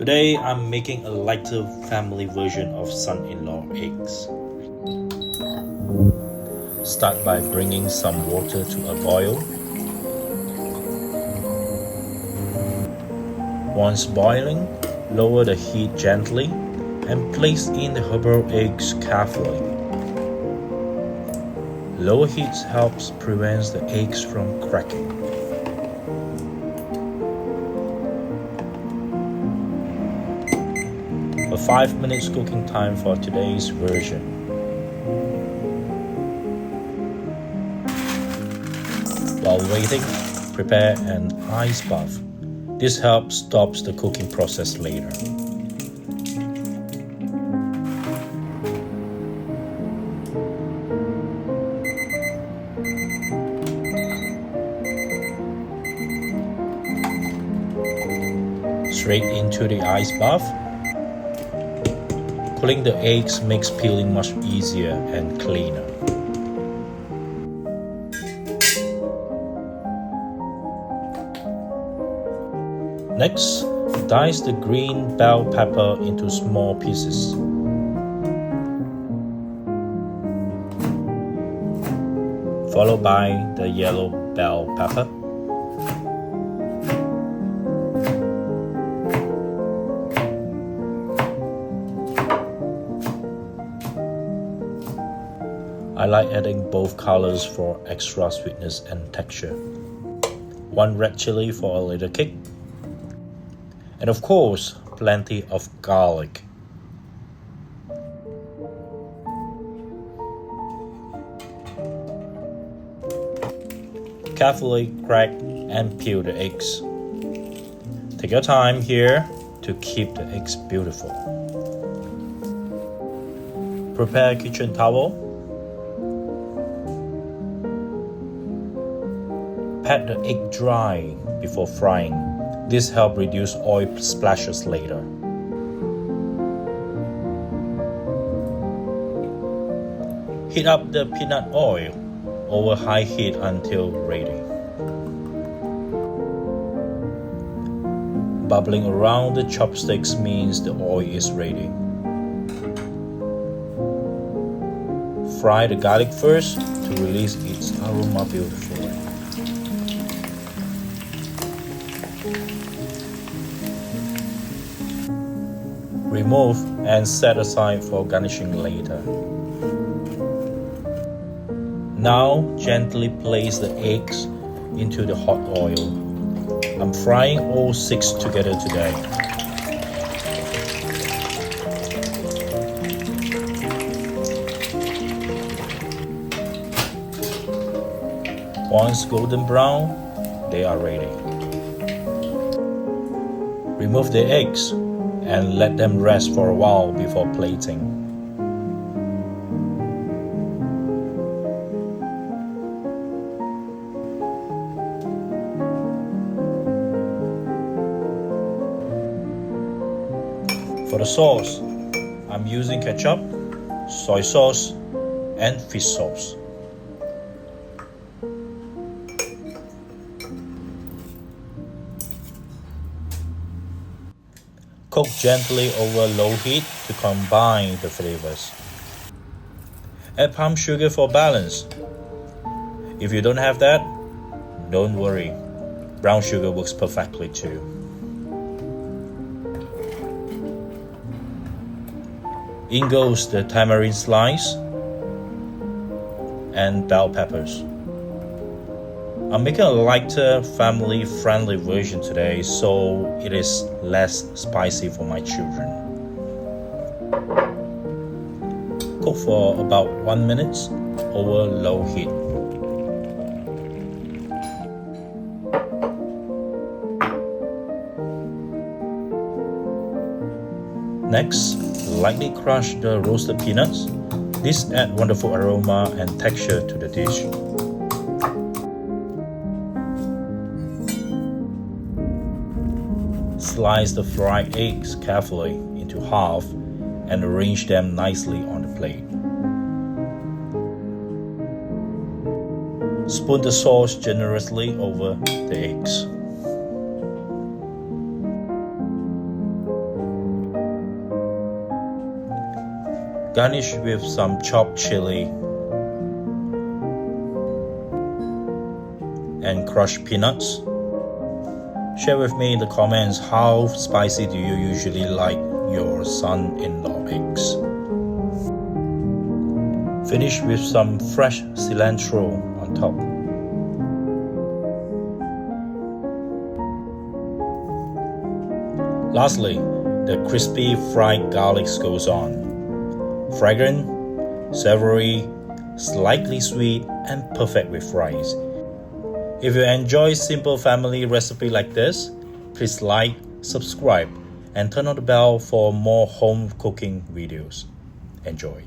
Today I'm making a lighter family version of son-in-law eggs. Start by bringing some water to a boil. Once boiling, lower the heat gently and place in the herbal eggs carefully. Lower heat helps prevent the eggs from cracking. A 5 minutes cooking time for today's version. While waiting, prepare an ice bath. This helps stops the cooking process later. Straight into the ice bath. Cooling the eggs makes peeling much easier and cleaner. Next, dice the green bell pepper into small pieces. Followed by the yellow bell pepper. I like adding both colors for extra sweetness and texture. 1 red chili for a little kick. And of course, plenty of garlic. Carefully crack and peel the eggs. Take your time here to keep the eggs beautiful. Prepare a kitchen towel. Pat the egg dry before frying. This helps reduce oil splashes later. Heat up the peanut oil over high heat until ready. Bubbling around the chopsticks means the oil is ready. Fry the garlic first to release its aroma beautifully. Remove and set aside for garnishing later. Now gently place the eggs into the hot oil. I'm frying all 6 together today. Once golden brown, they are ready. Remove the eggs and let them rest for a while before plating. For the sauce, I'm using ketchup, soy sauce, and fish sauce. Cook gently over low heat to combine the flavors. Add palm sugar for balance. If you don't have that, don't worry. Brown sugar works perfectly too. In goes the tamarind slice and bell peppers. I'm making a lighter, family-friendly version today, so it is less spicy for my children. Cook for about 1 minute over low heat. Next, lightly crush the roasted peanuts. This adds wonderful aroma and texture to the dish. Slice the fried eggs carefully into half and arrange them nicely on the plate. Spoon the sauce generously over the eggs. Garnish with some chopped chilli and crushed peanuts. Share with me in the comments how spicy do you usually like your son-in-law eggs. Finish with some fresh cilantro on top. Lastly, the crispy fried garlic goes on. Fragrant, savoury, slightly sweet, and perfect with rice. If you enjoy simple family recipe like this, please like, subscribe, and turn on the bell for more home cooking videos. Enjoy.